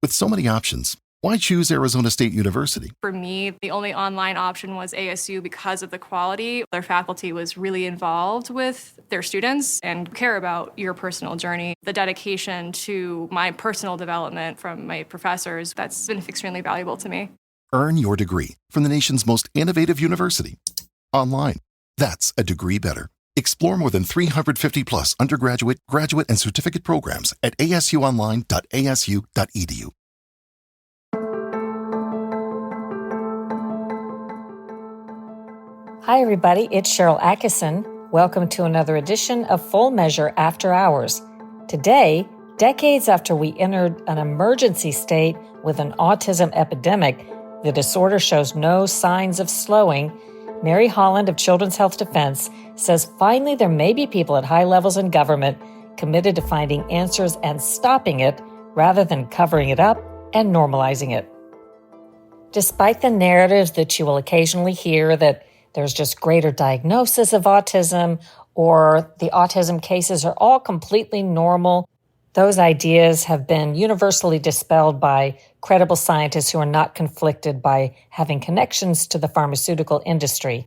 With so many options, why choose Arizona State University? For me, the only online option was ASU because of the quality. Their faculty was really involved with their students and care about your personal journey. The dedication to my personal development from my professors, that's been extremely valuable to me. Earn your degree from the nation's most innovative university. Online. That's a degree better. Explore more than 350 plus undergraduate, graduate, and certificate programs at asuonline.asu.edu. Hi, everybody. It's Sharyl Attkisson. Welcome to another edition of Full Measure After Hours. Today, decades after we entered an emergency state with an autism epidemic, the disorder shows no signs of slowing. Mary Holland of Children's Health Defense says finally there may be people at high levels in government committed to finding answers and stopping it rather than covering it up and normalizing it. Despite the narratives that you will occasionally hear that there's just greater diagnosis of autism or the autism cases are all completely normal, those ideas have been universally dispelled by credible scientists who are not conflicted by having connections to the pharmaceutical industry.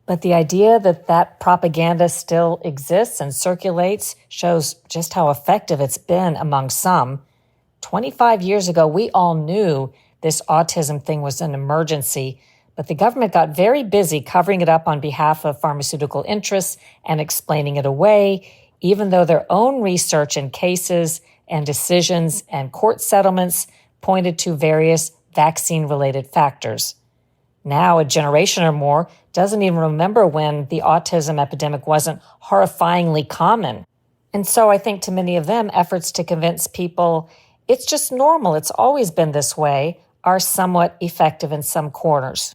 But the idea that that propaganda still exists and circulates shows just how effective it's been among some. 25 years ago, we all knew this autism thing was an emergency, but the government got very busy covering it up on behalf of pharmaceutical interests and explaining it away, even though their own research and cases and decisions and court settlements pointed to various vaccine-related factors. Now, a generation or more doesn't even remember when the autism epidemic wasn't horrifyingly common. And so I think to many of them, efforts to convince people it's just normal, it's always been this way, are somewhat effective in some corners.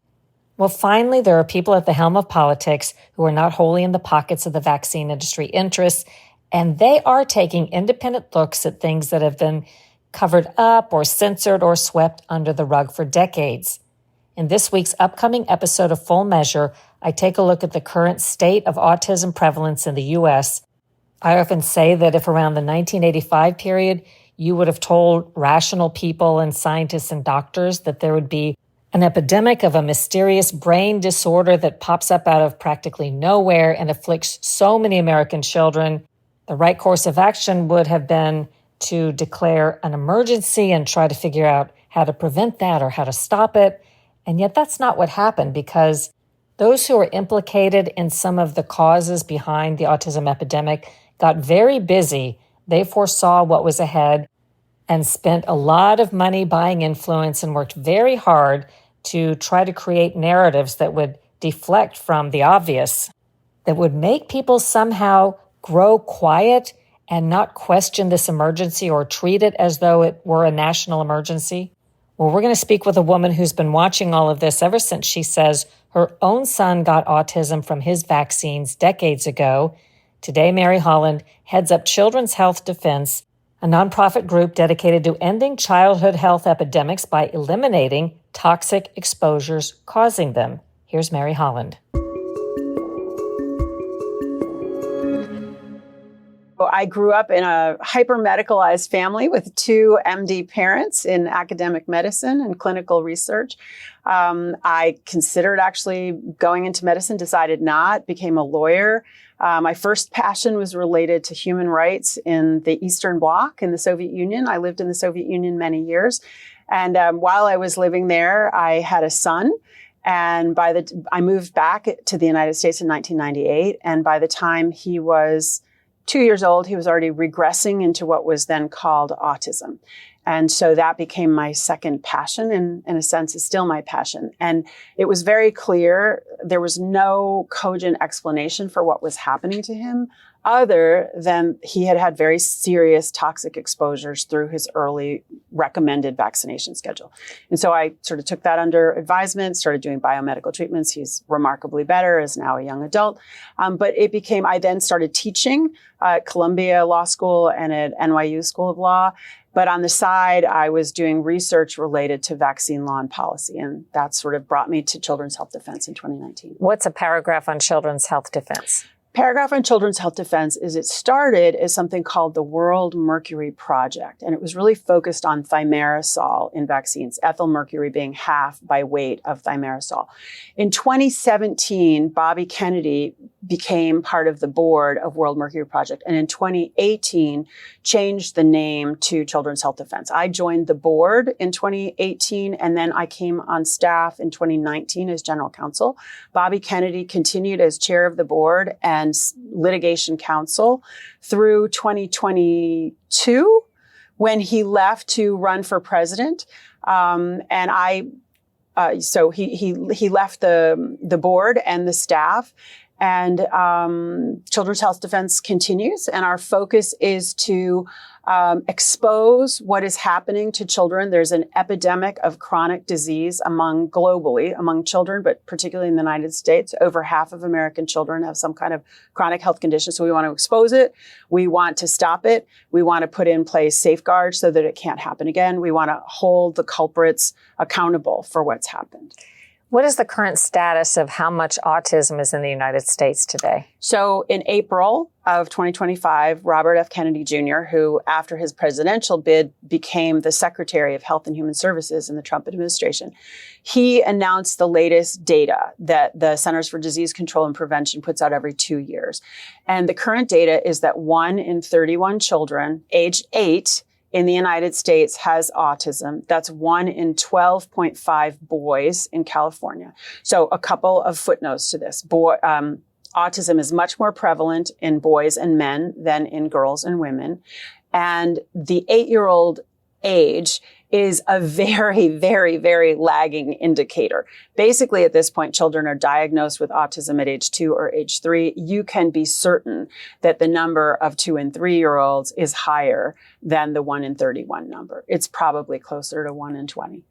Well, finally, there are people at the helm of politics who are not wholly in the pockets of the vaccine industry interests, and they are taking independent looks at things that have been covered up or censored or swept under the rug for decades. In this week's upcoming episode of Full Measure, I take a look at the current state of autism prevalence in the U.S. I often say that if around the 1985 period, you would have told rational people and scientists and doctors that there would be an epidemic of a mysterious brain disorder that pops up out of practically nowhere and afflicts so many American children, the right course of action would have been to declare an emergency and try to figure out how to prevent that or how to stop it. And yet that's not what happened, because those who are implicated in some of the causes behind the autism epidemic got very busy. They foresaw what was ahead and spent a lot of money buying influence and worked very hard to try to create narratives that would deflect from the obvious, that would make people somehow grow quiet and not question this emergency or treat it as though it were a national emergency. Well, we're going to speak with a woman who's been watching all of this ever since she says her own son got autism from his vaccines decades ago. Today, Mary Holland heads up Children's Health Defense, a nonprofit group dedicated to ending childhood health epidemics by eliminating toxic exposures causing them. Here's Mary Holland. I grew up in a hyper-medicalized family with two MD parents in academic medicine and clinical research. I considered actually going into medicine, decided not, became a lawyer. My first passion was related to human rights in the Eastern Bloc in the Soviet Union. I lived in the Soviet Union many years. And while I was living there, I had a son. And I moved back to the United States in 1998. And by the time he was 2 years old, he was already regressing into what was then called autism. And so that became my second passion, and in a sense is still my passion. And it was very clear there was no cogent explanation for what was happening to him other than he had had very serious toxic exposures through his early recommended vaccination schedule. And so I sort of took that under advisement, started doing biomedical treatments. He's remarkably better, is now a young adult. But I then started teaching at Columbia Law School and at NYU School of Law. But on the side, I was doing research related to vaccine law and policy. And that sort of brought me to Children's Health Defense in 2019. What's a paragraph on Children's Health Defense? paragraph on children's health defense is it started as something called the World Mercury Project, and it was really focused on thimerosal in vaccines, ethyl mercury being half by weight of thimerosal. In 2017, Bobby Kennedy became part of the board of World Mercury Project, and in 2018 changed the name to Children's Health Defense. I joined the board in 2018, and then I came on staff in 2019 as general counsel. Bobby Kennedy continued as chair of the board and litigation counsel through 2022 when he left to run for president. So he left the board and the staff, and Children's Health Defense continues. And our focus is to expose what is happening to children. There's an epidemic of chronic disease globally among children, but particularly in the United States. Over half of American children have some kind of chronic health condition. So we want to expose it. We want to stop it. We want to put in place safeguards so that it can't happen again. We want to hold the culprits accountable for what's happened. What is the current status of how much autism is in the United States today? So in April of 2025, Robert F. Kennedy Jr., who after his presidential bid became the Secretary of Health and Human Services in the Trump administration, he announced the latest data that the Centers for Disease Control and Prevention puts out every 2 years. And the current data is that 1 in 31 children aged 8 in the United States has autism. That's 1 in 12.5 boys in California. So a couple of footnotes to this. Autism is much more prevalent in boys and men than in girls and women. And the 8-year-old age is a very, very, very lagging indicator. Basically, at this point, children are diagnosed with autism at age 2 or age 3. You can be certain that the number of 2 and 3-year-olds is higher than the 1 in 31 number. It's probably closer to 1 in 20.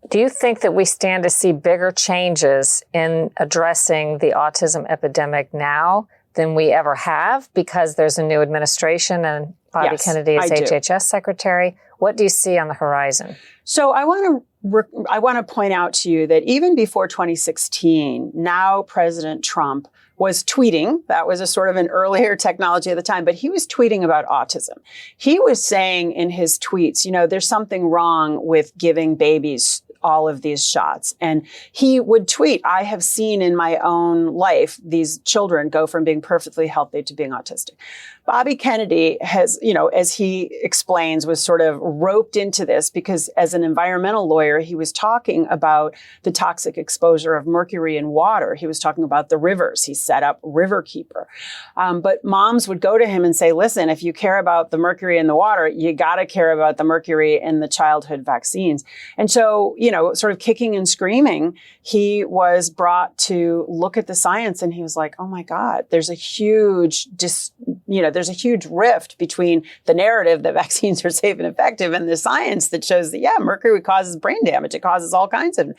Do you think that we stand to see bigger changes in addressing the autism epidemic now than we ever have because there's a new administration and Bobby Kennedy is HHS secretary? What do you see on the horizon? So I want to point out to you that even before 2016, now President Trump was tweeting. That was a sort of an earlier technology at the time, but he was tweeting about autism. He was saying in his tweets, there's something wrong with giving babies all of these shots. And he would tweet, I have seen in my own life these children go from being perfectly healthy to being autistic. Bobby Kennedy has, as he explains, was sort of roped into this because as an environmental lawyer, he was talking about the toxic exposure of mercury in water. He was talking about the rivers. He set up Riverkeeper. But moms would go to him and say, listen, if you care about the mercury in the water, you got to care about the mercury in the childhood vaccines. And so, sort of kicking and screaming, he was brought to look at the science and he was like, oh my God, there's a huge rift between the narrative that vaccines are safe and effective and the science that shows that, mercury causes brain damage. It causes all kinds of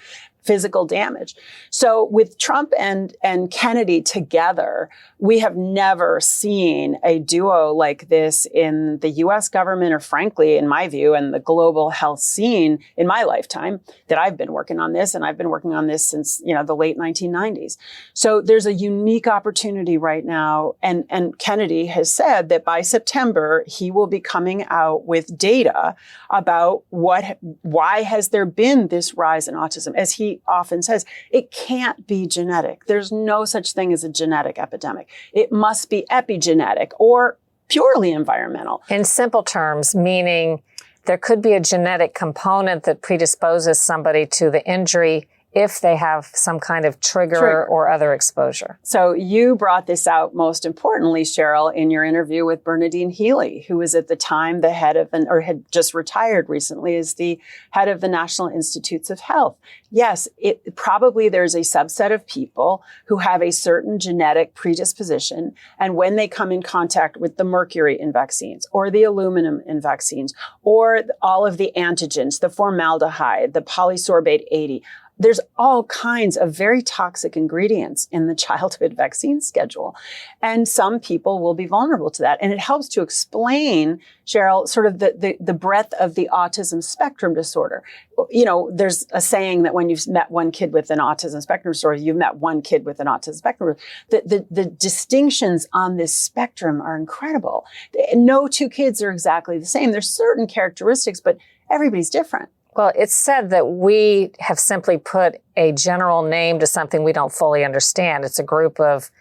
physical damage. So with Trump and Kennedy together, we have never seen a duo like this in the US government or frankly, in my view, and the global health scene in my lifetime that I've been working on this. And I've been working on this since, the late 1990s. So there's a unique opportunity right now. And Kennedy has said that by September, he will be coming out with data about why has there been this rise in autism. As he often says, it can't be genetic. There's no such thing as a genetic epidemic. It must be epigenetic or purely environmental. In simple terms, meaning there could be a genetic component that predisposes somebody to the injury if they have some kind of trigger or other exposure. So you brought this out most importantly, Sharyl, in your interview with Bernadine Healy, who was at the time the head of, or had just retired recently as the head of the National Institutes of Health. Yes, probably there's a subset of people who have a certain genetic predisposition. And when they come in contact with the mercury in vaccines or the aluminum in vaccines or all of the antigens, the formaldehyde, the polysorbate 80, there's all kinds of very toxic ingredients in the childhood vaccine schedule. And some people will be vulnerable to that. And it helps to explain, Sharyl, sort of the breadth of the autism spectrum disorder. You know, there's a saying that when you've met one kid with an autism spectrum disorder, you've met one kid with an autism spectrum. The distinctions on this spectrum are incredible. No two kids are exactly the same. There's certain characteristics, but everybody's different. Well, it's said that we have simply put a general name to something we don't fully understand. It's a group of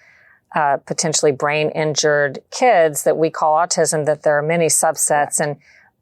potentially brain-injured kids that we call autism, that there are many subsets, and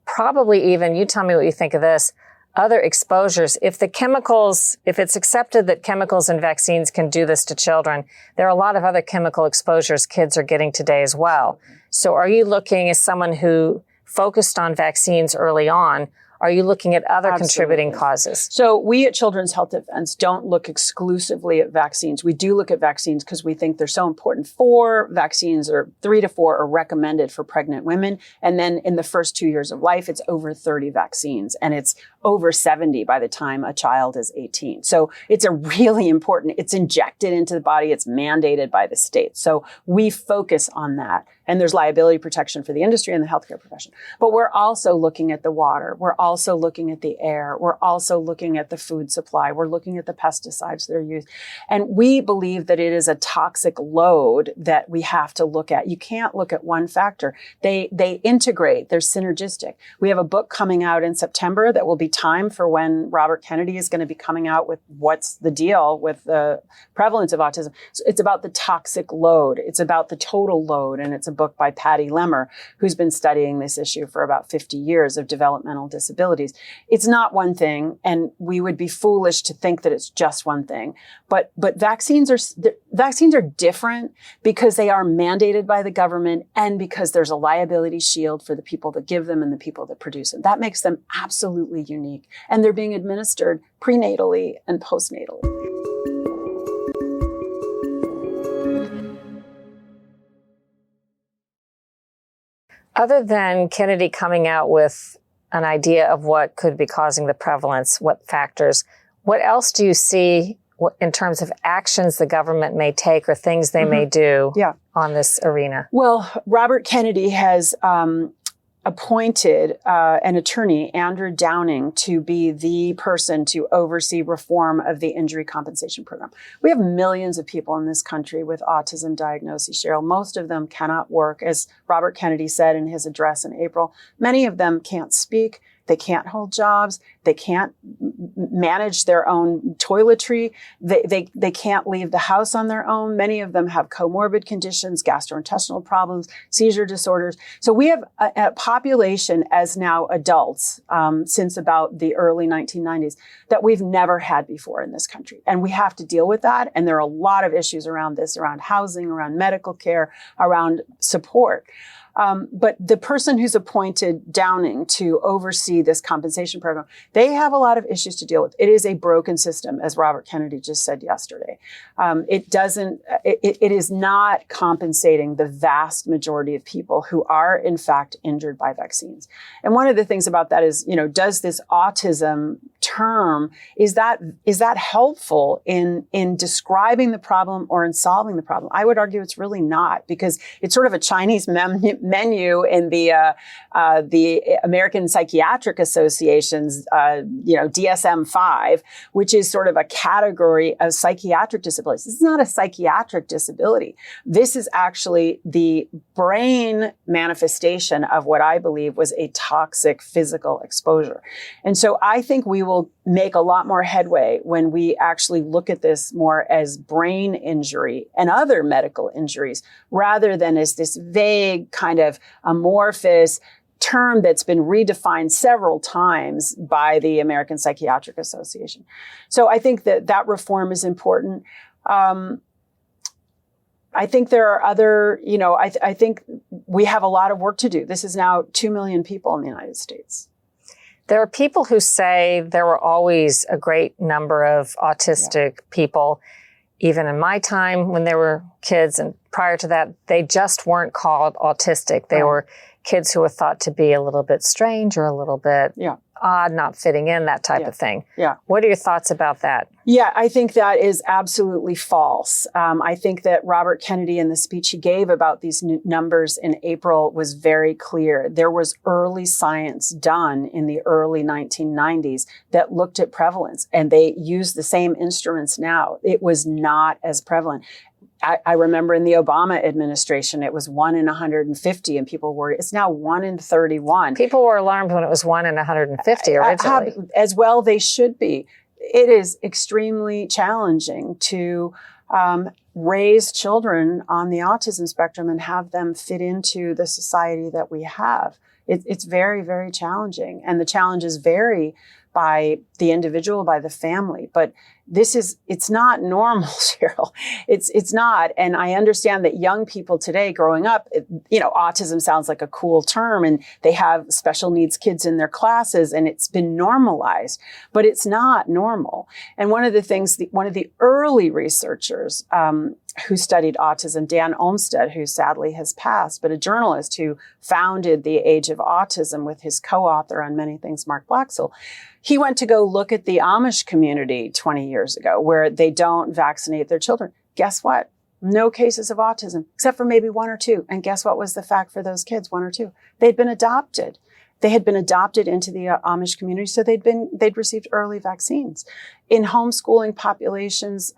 probably even, you tell me what you think of this, other exposures. If it's accepted that chemicals and vaccines can do this to children, there are a lot of other chemical exposures kids are getting today as well. So are you looking, as someone who focused on vaccines early on, are you looking at other contributing causes? So we at Children's Health Defense don't look exclusively at vaccines. We do look at vaccines because we think they're so important. 4 vaccines, or 3 to 4, are recommended for pregnant women. And then in the first 2 years of life, it's over 30 vaccines. And it's over 70 by the time a child is 18. So it's a really important, it's injected into the body. It's mandated by the state. So we focus on that. And there's liability protection for the industry and the healthcare profession. But we're also looking at the water. We're also looking at the air. We're also looking at the food supply. We're looking at the pesticides that are used. And we believe that it is a toxic load that we have to look at. You can't look at one factor. They integrate. They're synergistic. We have a book coming out in September that will be time for when Robert Kennedy is going to be coming out with what's the deal with the prevalence of autism. So it's about the toxic load. It's about the total load. And it's a book by Patty Lemmer, who's been studying this issue for about 50 years of developmental disabilities. It's not one thing, and we would be foolish to think that it's just one thing. But vaccines are different because they are mandated by the government and because there's a liability shield for the people that give them and the people that produce them. That makes them absolutely unique. And they're being administered prenatally and postnatally. Other than Kennedy coming out with an idea of what could be causing the prevalence, what factors, what else do you see in terms of actions the government may take or things they may do on this arena? Well, Robert Kennedy has appointed an attorney, Andrew Downing, to be the person to oversee reform of the injury compensation program. We have millions of people in this country with autism diagnoses, Sharyl. Most of them cannot work. As Robert Kennedy said in his address in April, many of them can't speak. They can't hold jobs. They can't manage their own toiletry. They can't leave the house on their own. Many of them have comorbid conditions, gastrointestinal problems, seizure disorders. So we have a population as now adults since about the early 1990s that we've never had before in this country. And we have to deal with that. And there are a lot of issues around this, around housing, around medical care, around support. But the person who's appointed Downing to oversee this compensation program, they have a lot of issues to deal with. It is a broken system, as Robert Kennedy just said yesterday. It is not compensating the vast majority of people who are, in fact, injured by vaccines. And one of the things about that is, does this autism term, is that helpful in describing the problem or in solving the problem? I would argue it's really not, because it's sort of a Chinese menu in the American Psychiatric Association's DSM-5, which is sort of a category of psychiatric disabilities. This is not a psychiatric disability. This is actually the brain manifestation of what I believe was a toxic physical exposure. And so I think we will make a lot more headway when we actually look at this more as brain injury and other medical injuries, rather than as this vague kind of amorphous term that's been redefined several times by the American Psychiatric Association. So I think that reform is important. I think there are other, I think we have a lot of work to do. This is now 2 million people in the United States. There are people who say there were always a great number of autistic people, even in my time when there were kids, and prior to that, they just weren't called autistic. They were kids who were thought to be a little bit strange or a little bit odd, not fitting in, that type of thing. Yeah. What are your thoughts about that? Yeah, I think that is absolutely false. I think that Robert Kennedy, in the speech he gave about these numbers in April, was very clear. There was early science done in the early 1990s that looked at prevalence, and they use the same instruments now. It was not as prevalent. I remember in the Obama administration, it was 1 in 150, and people were, it's now 1 in 31. People were alarmed when it was 1 in 150 originally. As well, they should be. It is extremely challenging to raise children on the autism spectrum and have them fit into the society that we have. It's very, very challenging. And the challenges vary by the individual, by the family. But it's not normal, Sharyl. It's not. And I understand that young people today growing up, autism sounds like a cool term, and they have special needs kids in their classes, and it's been normalized, but it's not normal. And one of the early researchers, who studied autism, Dan Olmsted, who sadly has passed, but a journalist who founded The Age of Autism with his co-author on many things, Mark Blaxell, he went to go look at the Amish community 20 years ago, where they don't vaccinate their children. Guess what? No cases of autism, except for maybe 1 or 2. And guess what was the fact for those kids, 1 or 2? They'd been adopted. They had been adopted into the Amish community, so they'd received early vaccines. In homeschooling populations,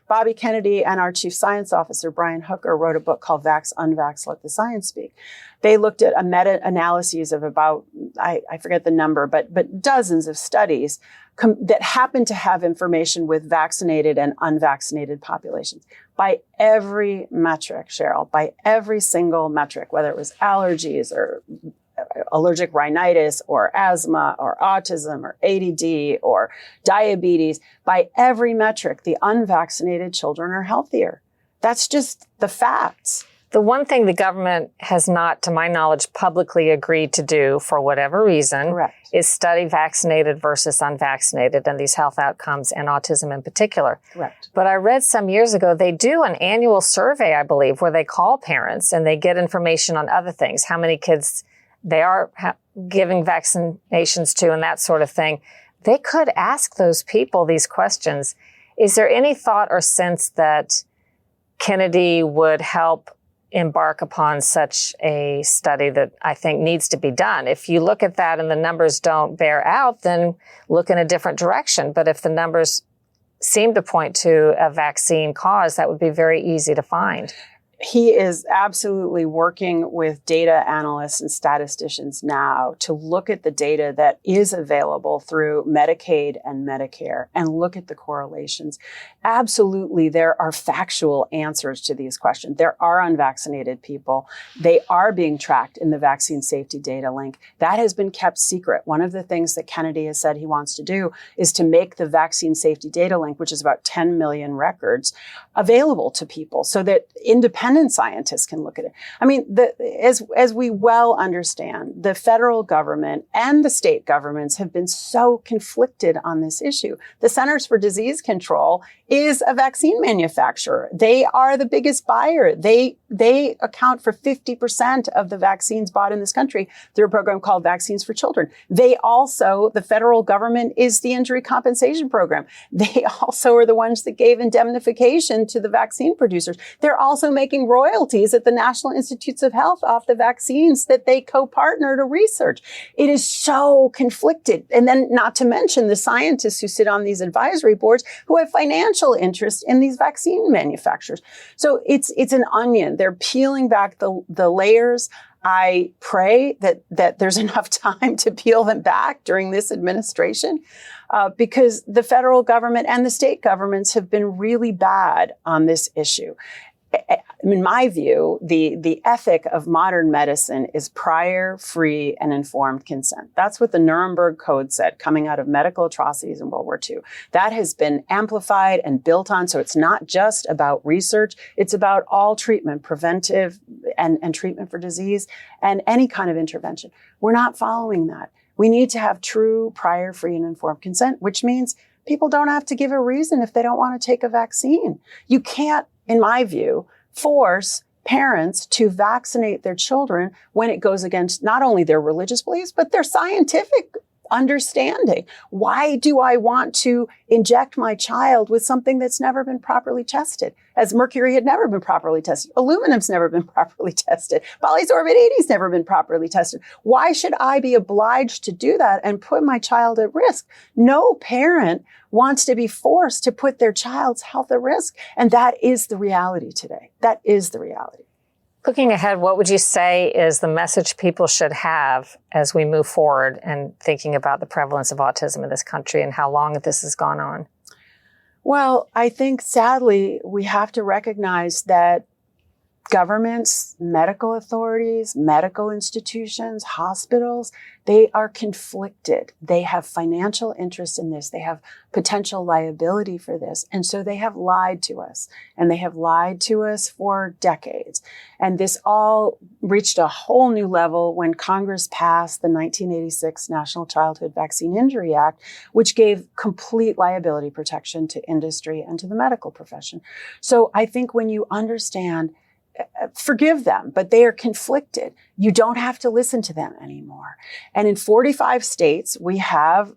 Bobby Kennedy and our chief science officer, Brian Hooker, wrote a book called Vax, Unvax, Let the Science Speak. They looked at a meta-analysis of about, I forget the number, but dozens of studies that happened to have information with vaccinated and unvaccinated populations. By every metric, Sharyl, by every single metric, whether it was allergies or allergic rhinitis or asthma or autism or ADD or diabetes, by every metric, the unvaccinated children are healthier. That's just the facts. The one thing the government has not, to my knowledge, publicly agreed to do for whatever reason Correct. is study vaccinated versus unvaccinated and these health outcomes and autism in particular. Correct. But I read some years ago, they do an annual survey, I believe, where they call parents and they get information on other things, how many kids they are giving vaccinations to and that sort of thing. They could ask those people these questions. Is there any thought or sense that Kennedy would help embark upon such a study that I think needs to be done? If you look at that and the numbers don't bear out, then look in a different direction. But if the numbers seem to point to a vaccine cause, that would be very easy to find. He is absolutely working with data analysts and statisticians now to look at the data that is available through Medicaid and Medicare and look at the correlations. Absolutely, there are factual answers to these questions. There are unvaccinated people. They are being tracked in the vaccine safety data link. That has been kept secret. One of the things that Kennedy has said he wants to do is to make the vaccine safety data link, which is about 10 million records, available to people so that independent scientists can look at it. I mean, as we well understand, the federal government and the state governments have been so conflicted on this issue. The Centers for Disease Control is a vaccine manufacturer. They are the biggest buyer. They account for 50% of the vaccines bought in this country through a program called Vaccines for Children. The federal government is the injury compensation program. They also are the ones that gave indemnification to the vaccine producers. They're also making royalties at the National Institutes of Health off the vaccines that they co-partner to research. It is so conflicted. And then not to mention the scientists who sit on these advisory boards who have financial interest in these vaccine manufacturers. So it's an onion. They're peeling back the layers. I pray that there's enough time to peel them back during this administration, because the federal government and the state governments have been really bad on this issue. In my view, the ethic of modern medicine is prior, free, and informed consent. That's what the Nuremberg Code said coming out of medical atrocities in World War II. That has been amplified and built on, so it's not just about research. It's about all treatment, preventive and treatment for disease, and any kind of intervention. We're not following that. We need to have true prior, free, and informed consent, which means people don't have to give a reason if they don't want to take a vaccine. You can't, in my view, force parents to vaccinate their children when it goes against not only their religious beliefs, but their scientific understanding. Why do I want to inject my child with something that's never been properly tested? As mercury had never been properly tested. Aluminum's never been properly tested. Polysorbate 80's never been properly tested. Why should I be obliged to do that and put my child at risk? No parent wants to be forced to put their child's health at risk. And that is the reality today. That is the reality. Looking ahead, what would you say is the message people should have as we move forward and thinking about the prevalence of autism in this country and how long this has gone on? Well, I think sadly, we have to recognize that governments, medical authorities, medical institutions, hospitals, they are conflicted. They have financial interest in this. They have potential liability for this. And so they have lied to us. And they have lied to us for decades. And this all reached a whole new level when Congress passed the 1986 National Childhood Vaccine Injury Act, which gave complete liability protection to industry and to the medical profession. So I think when you understand, forgive them, but they are conflicted. You don't have to listen to them anymore. And in 45 states, we have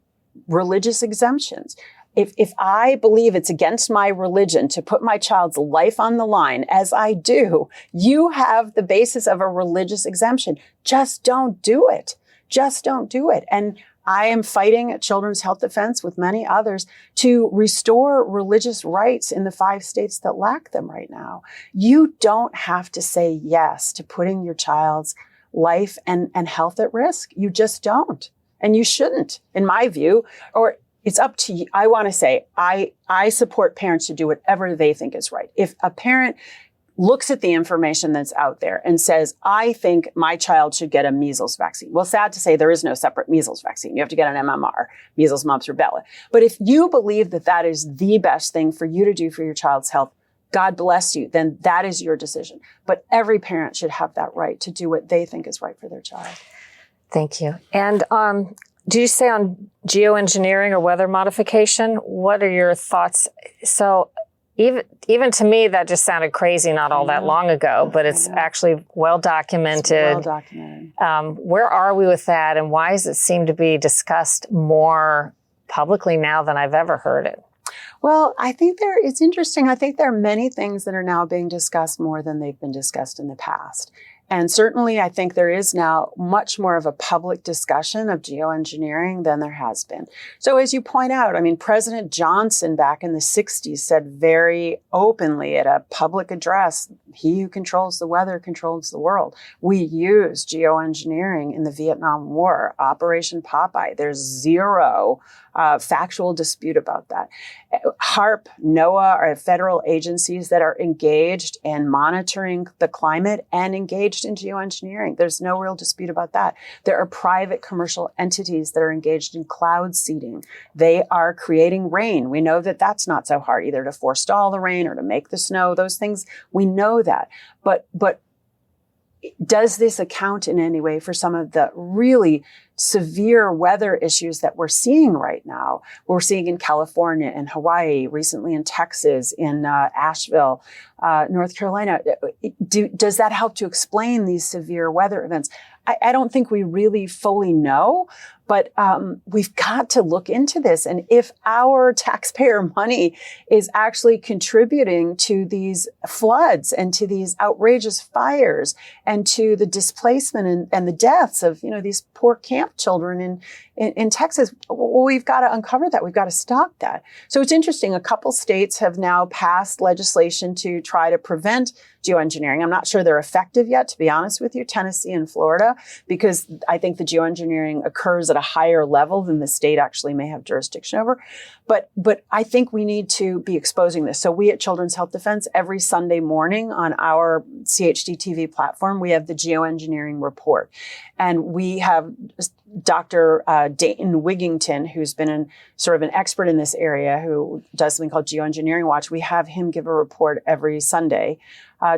religious exemptions. If I believe it's against my religion to put my child's life on the line, as I do, you have the basis of a religious exemption. Just don't do it. Just don't do it. And I am fighting at Children's Health Defense with many others to restore religious rights in the 5 states that lack them right now. You don't have to say yes to putting your child's life and health at risk. You just don't. And you shouldn't, in my view, or it's up to you. I want to say, I support parents to do whatever they think is right. If a parent looks at the information that's out there and says, I think my child should get a measles vaccine. Well, sad to say, there is no separate measles vaccine. You have to get an MMR, measles, mumps, rubella. But if you believe that that is the best thing for you to do for your child's health, God bless you, then that is your decision. But every parent should have that right to do what they think is right for their child. Thank you. And do you say on geoengineering or weather modification? What are your thoughts? So even to me, that just sounded crazy not all that long ago, but it's actually well documented. It's well documented. Where are we with that, and why does it seem to be discussed more publicly now than I've ever heard it? Well, I think it's interesting. I think there are many things that are now being discussed more than they've been discussed in the past. And certainly, I think there is now much more of a public discussion of geoengineering than there has been. So as you point out, I mean, President Johnson back in the 60s said very openly at a public address, he who controls the weather controls the world. We used geoengineering in the Vietnam War, Operation Popeye. There's zero factual dispute about that. HAARP, NOAA are federal agencies that are engaged in monitoring the climate and engaged in geoengineering. There's no real dispute about that. There are private commercial entities that are engaged in cloud seeding. They are creating rain. We know that that's not so hard either to forestall the rain or to make the snow. Those things, we know that. But does this account in any way for some of the really severe weather issues that we're seeing right now? We're seeing in California, in Hawaii, recently in Texas, in Asheville, North Carolina. Does that help to explain these severe weather events? I don't think we really fully know, but we've got to look into this. And if our taxpayer money is actually contributing to these floods and to these outrageous fires and to the displacement and the deaths of, these poor camp children in Texas, well, we've got to uncover that. We've got to stop that. So it's interesting. A couple states have now passed legislation to try to prevent geoengineering. I'm not sure they're effective yet, to be honest with you, Tennessee and Florida, because I think the geoengineering occurs at a higher level than the state actually may have jurisdiction over. But I think we need to be exposing this. So we at Children's Health Defense, every Sunday morning on our CHD TV platform, we have the geoengineering report. And we have Dr. Dayton Wigington, who's been sort of an expert in this area, who does something called Geoengineering Watch. We have him give a report every Sunday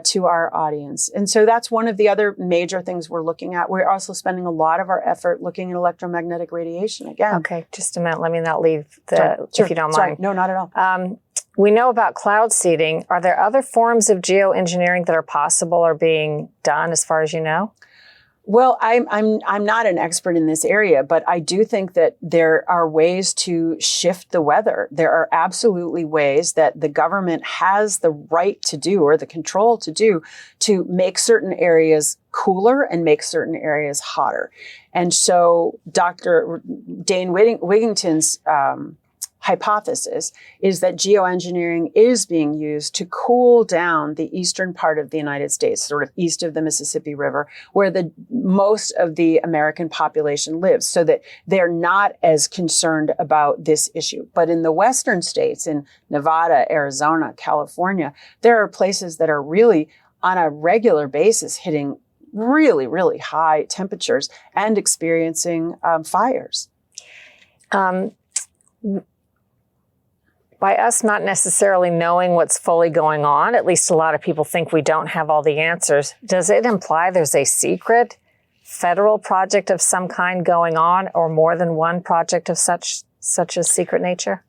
to our audience. And so that's one of the other major things we're looking at. We're also spending a lot of our effort looking at electromagnetic radiation again. Okay, just a minute. Let me not leave if you don't mind. Sorry. No, not at all. We know about cloud seeding. Are there other forms of geoengineering that are possible or being done as far as you know? Well, I'm not an expert in this area, but I do think that there are ways to shift the weather. There are absolutely ways that the government has the right to do, or the control to do, to make certain areas cooler and make certain areas hotter. And so Dr. Dane Wigington's hypothesis is that geoengineering is being used to cool down the eastern part of the United States, sort of east of the Mississippi River, where the most of the American population lives, so that they're not as concerned about this issue. But in the western states, in Nevada, Arizona, California, there are places that are really on a regular basis hitting really, really high temperatures and experiencing fires. By us not necessarily knowing what's fully going on, at least a lot of people think we don't have all the answers, does it imply there's a secret federal project of some kind going on, or more than one project of such a secret nature?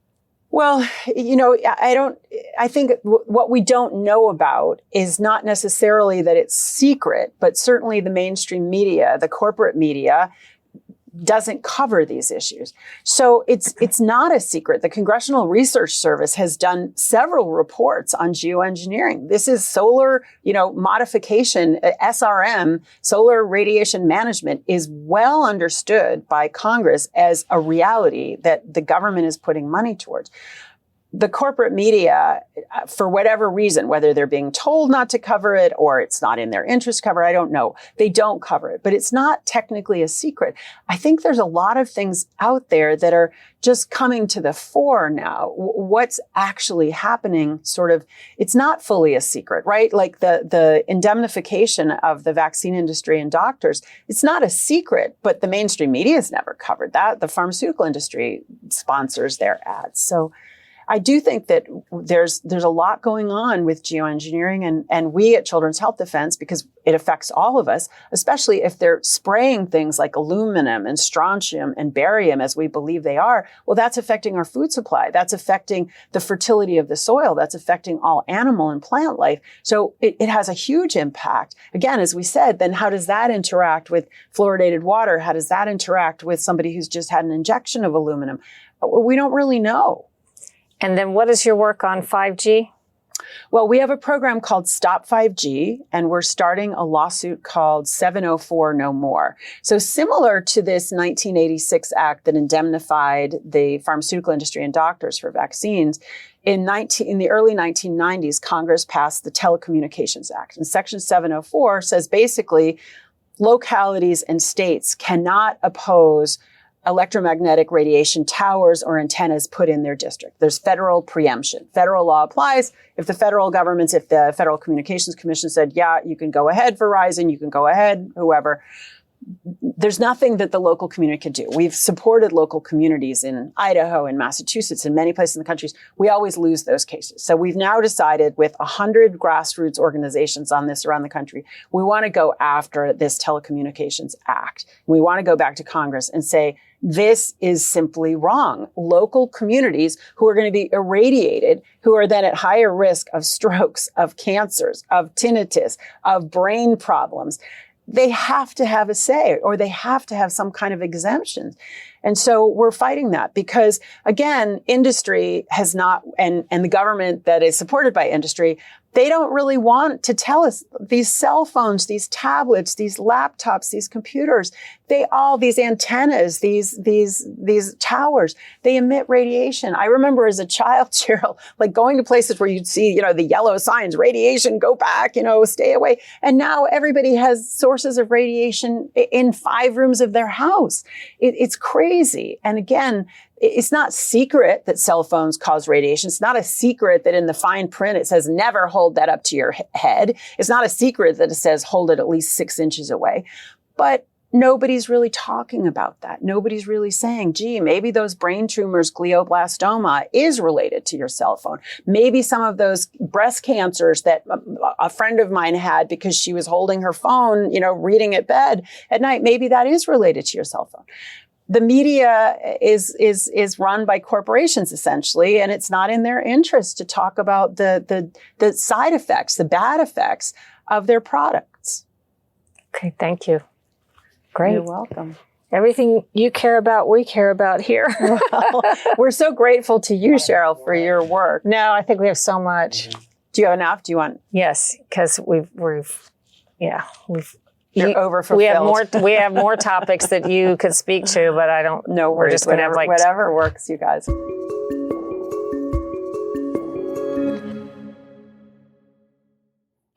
Well, I think what we don't know about is not necessarily that it's secret, but certainly the mainstream media, the corporate media, doesn't cover these issues. So it's not a secret. The Congressional Research Service has done several reports on geoengineering. This is solar, modification, SRM, solar radiation management, is well understood by Congress as a reality that the government is putting money towards. The corporate media, for whatever reason, whether they're being told not to cover it or it's not in their interest to cover, I don't know. They don't cover it, but it's not technically a secret. I think there's a lot of things out there that are just coming to the fore now. What's actually happening, it's not fully a secret, right? Like the indemnification of the vaccine industry and doctors, it's not a secret, but the mainstream media has never covered that. The pharmaceutical industry sponsors their ads. So I do think that there's a lot going on with geoengineering, and we at Children's Health Defense, because it affects all of us, especially if they're spraying things like aluminum and strontium and barium, as we believe they are, well, that's affecting our food supply. That's affecting the fertility of the soil. That's affecting all animal and plant life. So it has a huge impact. Again, as we said, then how does that interact with fluoridated water? How does that interact with somebody who's just had an injection of aluminum? We don't really know. And then what is your work on 5G? Well, we have a program called Stop 5G, and we're starting a lawsuit called 704 No More. So similar to this 1986 act that indemnified the pharmaceutical industry and doctors for vaccines, in the early 1990s, Congress passed the Telecommunications Act. And Section 704 says basically localities and states cannot oppose electromagnetic radiation towers or antennas put in their district. There's federal preemption. Federal law applies. If the Federal Communications Commission said, yeah, you can go ahead, Verizon, you can go ahead, whoever, there's nothing that the local community can do. We've supported local communities in Idaho and Massachusetts and many places in the country. We always lose those cases. So we've now decided with 100 grassroots organizations on this around the country, we want to go after this Telecommunications Act. We want to go back to Congress and say, this is simply wrong. Local communities who are going to be irradiated, who are then at higher risk of strokes, of cancers, of tinnitus, of brain problems, they have to have a say, or they have to have some kind of exemption. And so we're fighting that because, again, industry has not, and the government that is supported by industry, they don't really want to tell us these cell phones, these tablets, these laptops, these computers, these antennas, these towers, they emit radiation. I remember as a child, Sharyl, like going to places where you'd see, the yellow signs, radiation, go back, stay away. And now everybody has sources of radiation in 5 rooms of their house. It's crazy. And again, it's not secret that cell phones cause radiation. It's not a secret that in the fine print it says never hold that up to your head. It's not a secret that it says hold it at least 6 inches away. But nobody's really talking about that. Nobody's really saying, gee, maybe those brain tumors, glioblastoma, is related to your cell phone. Maybe some of those breast cancers that a friend of mine had because she was holding her phone, reading at bed at night, maybe that is related to your cell phone. the media is run by corporations essentially, and it's not in their interest to talk about the side effects, the bad effects of their products. Okay, thank you. Great. You're welcome. Everything you care about, we care about here. Well, we're so grateful to you, Sharyl, for your work. No, I think we have so much. Do you have enough? Do you want? Yes, because we've You're overfulfilled. We have more topics that you could speak to, but I don't. No We're worries. just going to have whatever works, you guys.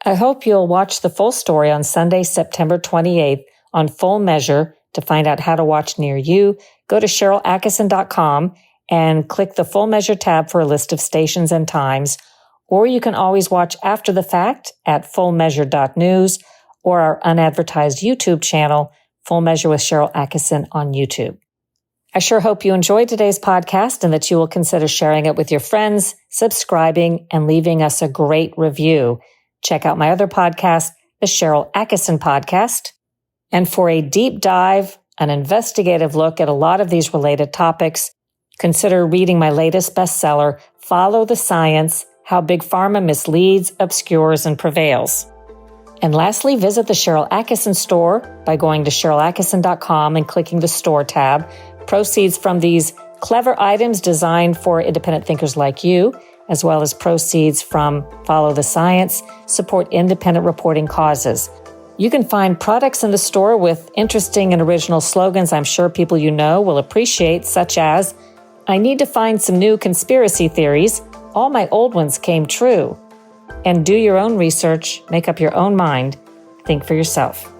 I hope you'll watch the full story on Sunday, September 28th on Full Measure. To find out how to watch near you, go to SharylAttkisson.com and click the Full Measure tab for a list of stations and times. Or you can always watch after the fact at fullmeasure.news or our unadvertised YouTube channel, Full Measure with Sharyl Attkisson on YouTube. I sure hope you enjoyed today's podcast and that you will consider sharing it with your friends, subscribing, and leaving us a great review. Check out my other podcast, the Sharyl Attkisson Podcast. And for a deep dive, an investigative look at a lot of these related topics, consider reading my latest bestseller, Follow the Science: How Big Pharma Misleads, Obscures, and Prevails. And lastly, visit the Sharyl Attkisson store by going to SharylAttkisson.com and clicking the store tab. Proceeds from these clever items designed for independent thinkers like you, as well as proceeds from Follow the Science, support independent reporting causes. You can find products in the store with interesting and original slogans I'm sure people you know will appreciate, such as, I need to find some new conspiracy theories. All my old ones came true. And do your own research, make up your own mind, think for yourself.